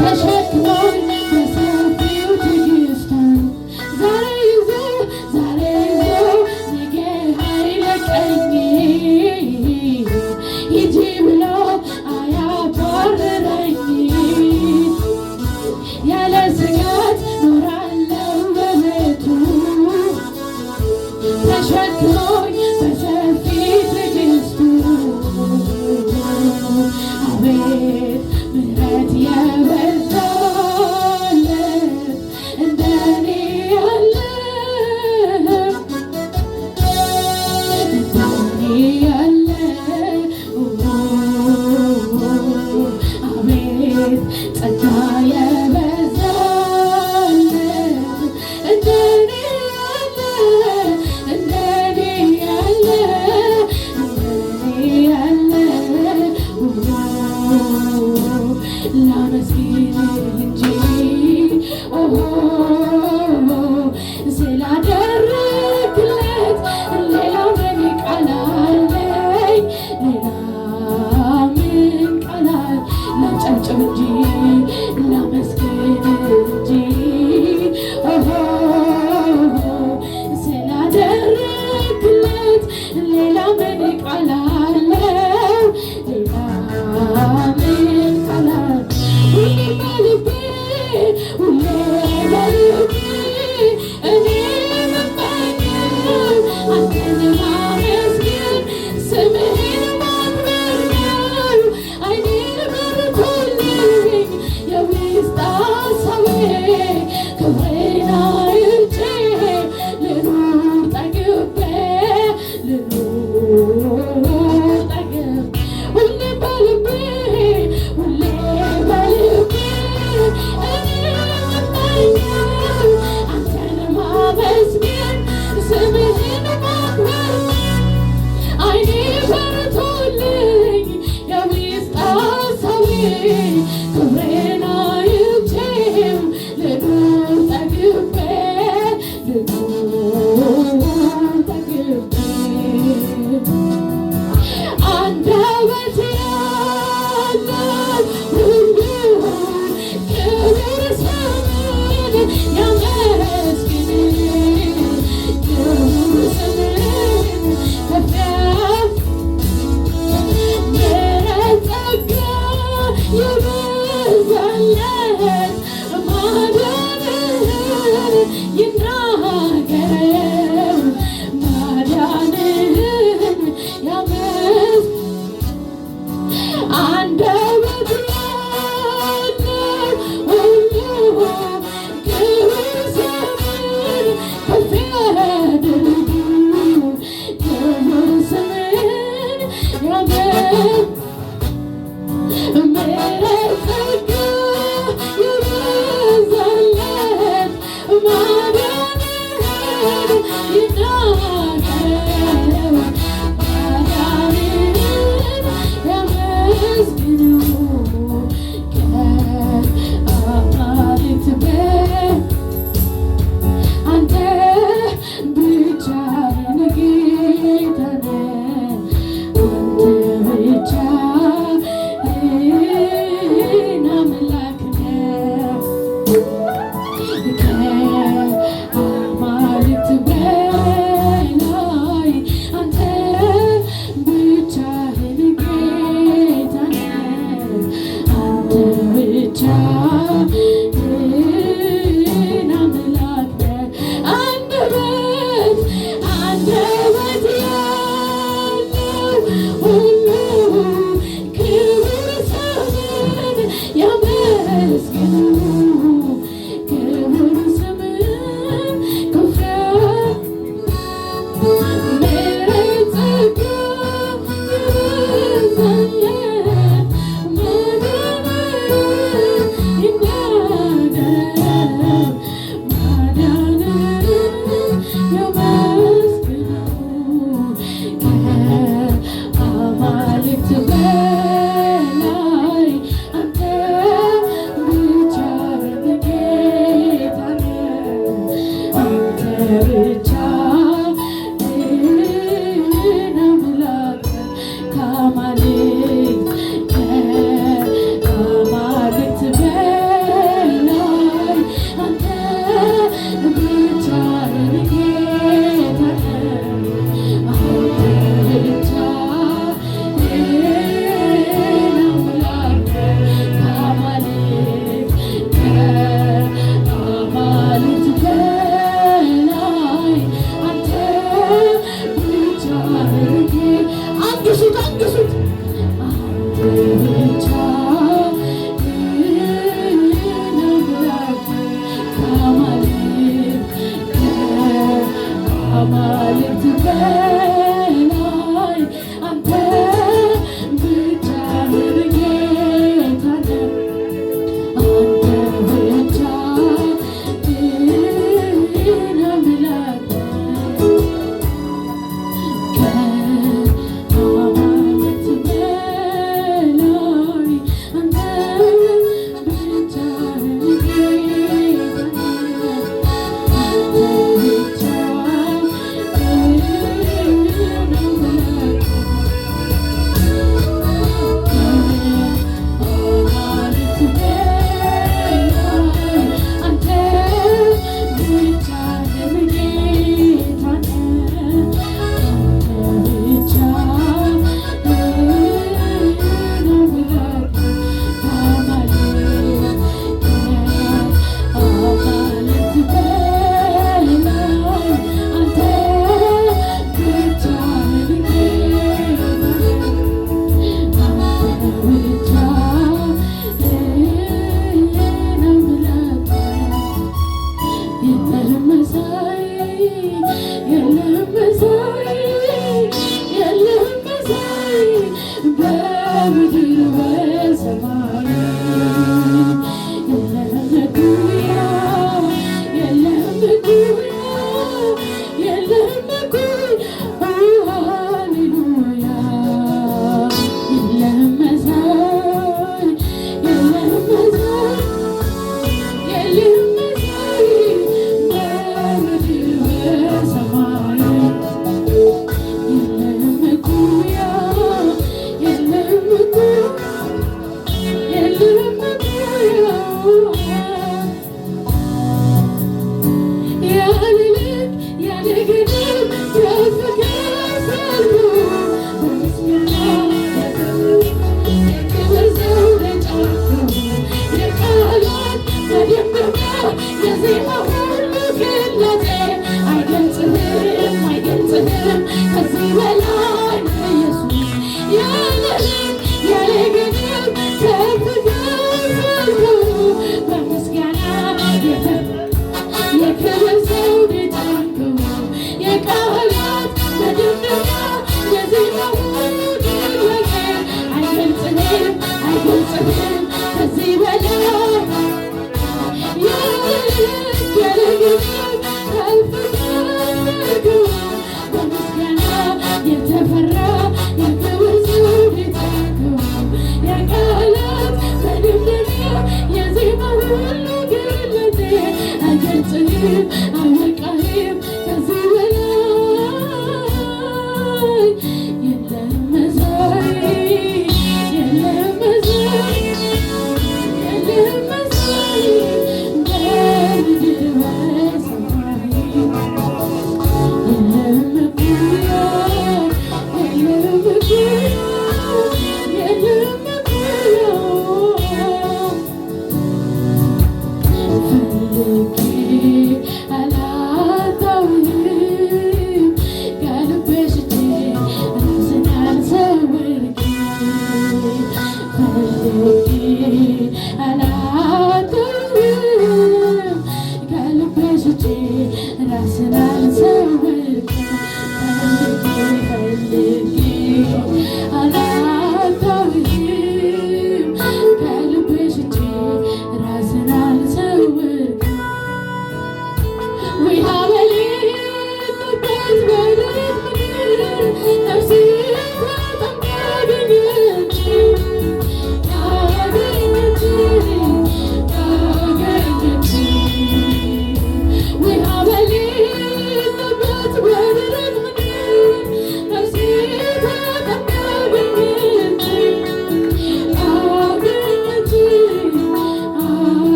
ተሸክሞኝ በሰፊው ትዕግስቱ ዛሬ ይዞ ነገ አይለቀኝ ሂጂ ብሎ አያባርረኝ ያለ ስጋት ኖራለሁ በቤቱ ተሸክሞኝ በሰፊ ትዕግስቱ አቤት ምሕረት የበዛለት እንደኔ ያለ አቤት ጸጋ የበዛለት እንደኔ ያለ ላመስግንህ እንጂ ስላደረግለት ሌላ ምን ቃል አለኝ? ሌላ ምን ቃል አለኝ? ላጨብጭብ እንጂ ላመስግንህ እንጂ ስላደረግለት ሌላ ምን ቃል አለው? ሌላ ምን ቃል አለው? ሁሌ በልቤ እኔ የምመኘው አንተን ማመስገን ስምህን ማክበር ነው። ዓይኔን በርቶልኝ የውስጥ ሐሳቤ ክብሬን አይቼ ልኑር ጠግቤ ሁሌ በልቤ እኔ የምመኘው አንተን ማመስገን ስምህን ማክበር ዓይኔ በርቶልኝ የውስጥ ሐሳቤ ክብሬን አይቼው ልኑር ጠግቤ አንደበቴ ያለው ሁሉ ክብር ስምህን ያመስግን ክብር ስምህን ከፍ ምሕረት ጸጋ የበዛለት ማዳንህን ይናገረው ማዳንህን ያመስግን አንደበት ያለው ሁሉ ክብር ስምህን ከፍ ያድርጉ ክብር ስምህን ያመስግን ምሕረት ጸጋ የበዛለት ማዳንህን ይናገረው ማዳንህን ያመስግኑ ከአማልክት አንተ ብቻ ነህ ጌታ ነህ አንተ ብቻ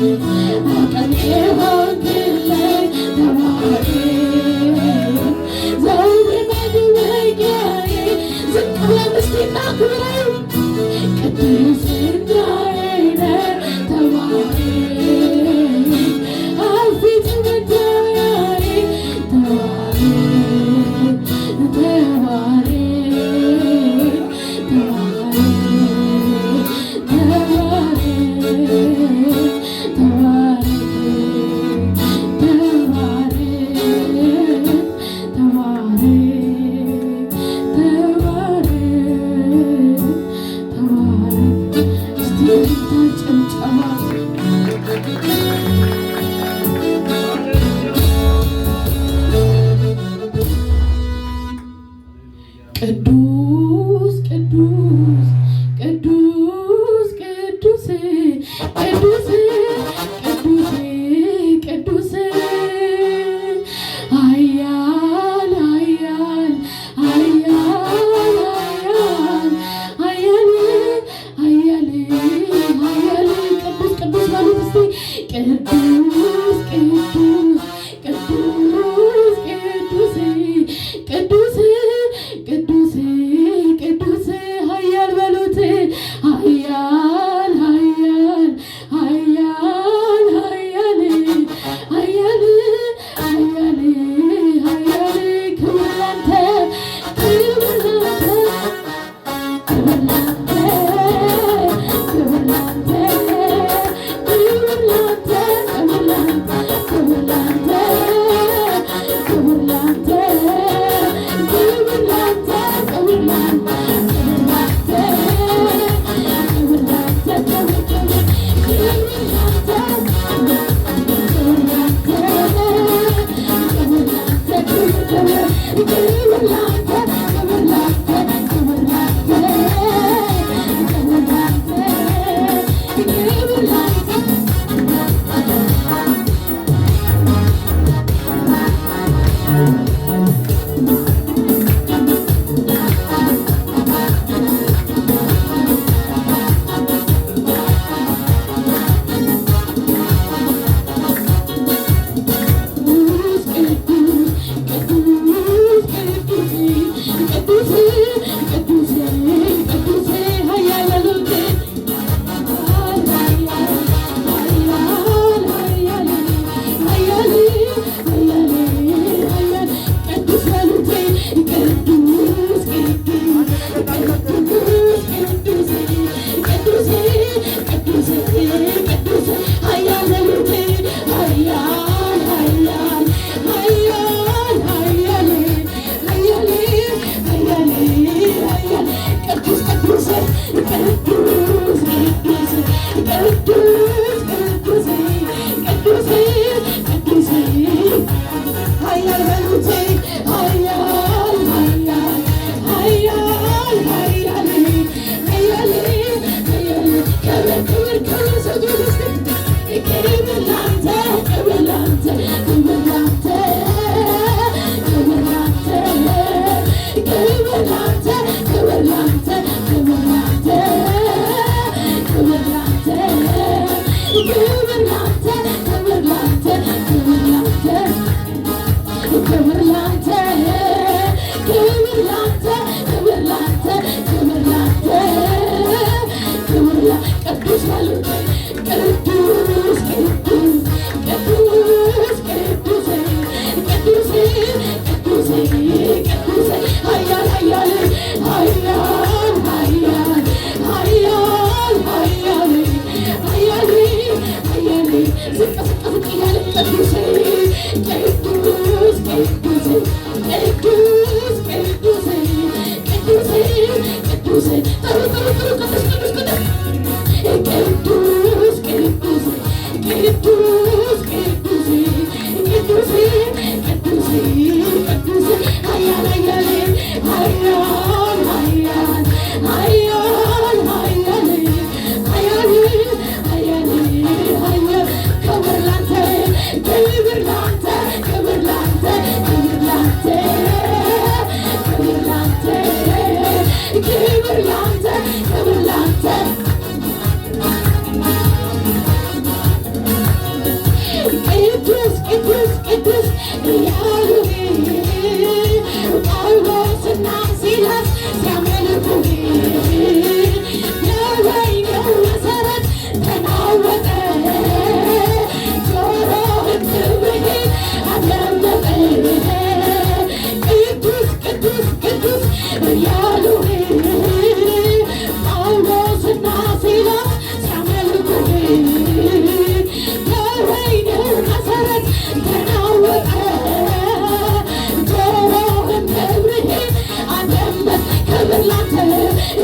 አቅሜ ሆንክልኝ ተባረክ ዘውዴ መድመቂያዬ ዝቅ ብለን እስቲ እናክብረው ቅዱስ እንግዳዬ ነህ ተባረክ አልፊት መታያዬ ተባረክ ተባረክ ቅዱስ ቅዱስ ቅዱስ ቅዱስ ቅዱስ ቅዱስ ቅዱስ ኃያል ኃያል ኃያል ኃያል ኃያል ኃያል ቅዱስ ቅዱስ ማለት እስቲ ቅዱስ ቅዱስ ቅዱስ ቅዱስ ቅዱስ ቅዱስ ቅዱስ ኃያል በሉት ኃያል ኃያል ኃያል ኃያል ኃያል ኃያል ኃያል ክብር ላንተ ክብር ላንተ ክብር ላንተ ክብር ላንተ ክብር ላንተ ክብር ላንተ ክብር ላንተ ክብር ላንተ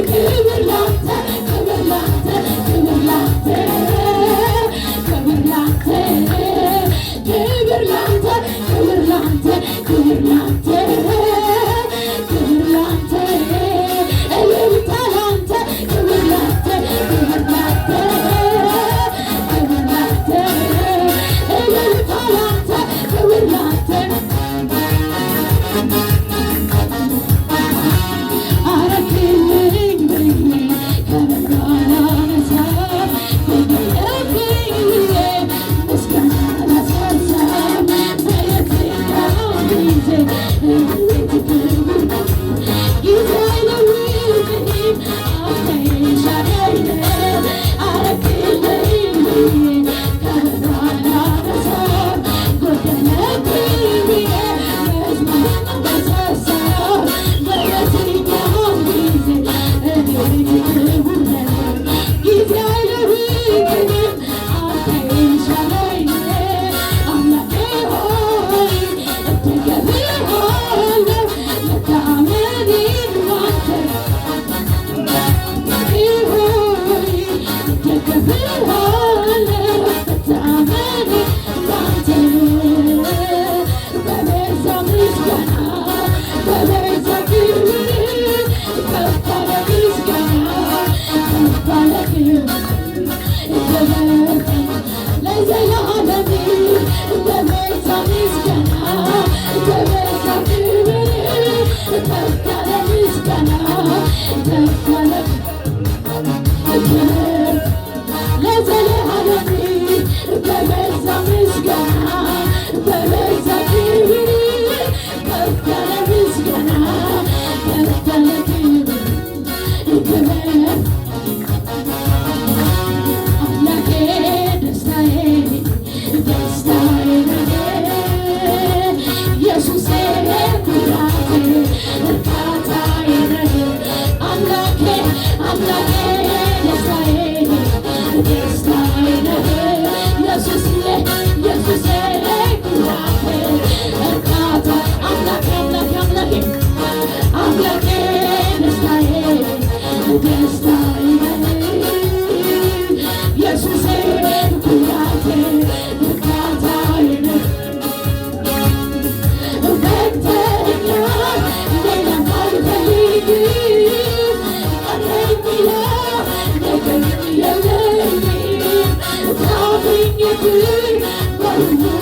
ክብር ላንተ ክብር ላንተ ክብር ላንተ ክብር ላንተ ክብር ላንተ ክብር ላንተ ክብር ላንተ ክብር ላንተ እልልታ ላንተ ክብር ላንተ ክብር ላንተ ክብር ላንተ እልልታ ላንተ ክብር ላንተ አረክልኝ ብዬ ከበሮ አላነሳም በየለብኝ ብዬ ምስጋና አላሳሳም በየትኛው ጊዜ እንዴት ክብር ጊዜ አይለውጥም አትሻለኝ አረክልኝ ብዬ ከበሮ አላነሳም ጎደለብኝ ብዬ መዝሙር አላሳሳም በየትኛው ጊዜ እንዴት ክብር ጊዜ አይለውጥም አትሻለኝ አምላኬ ሆይ እደገፍልሃለሁ መታመኔን ባንተ Thank you.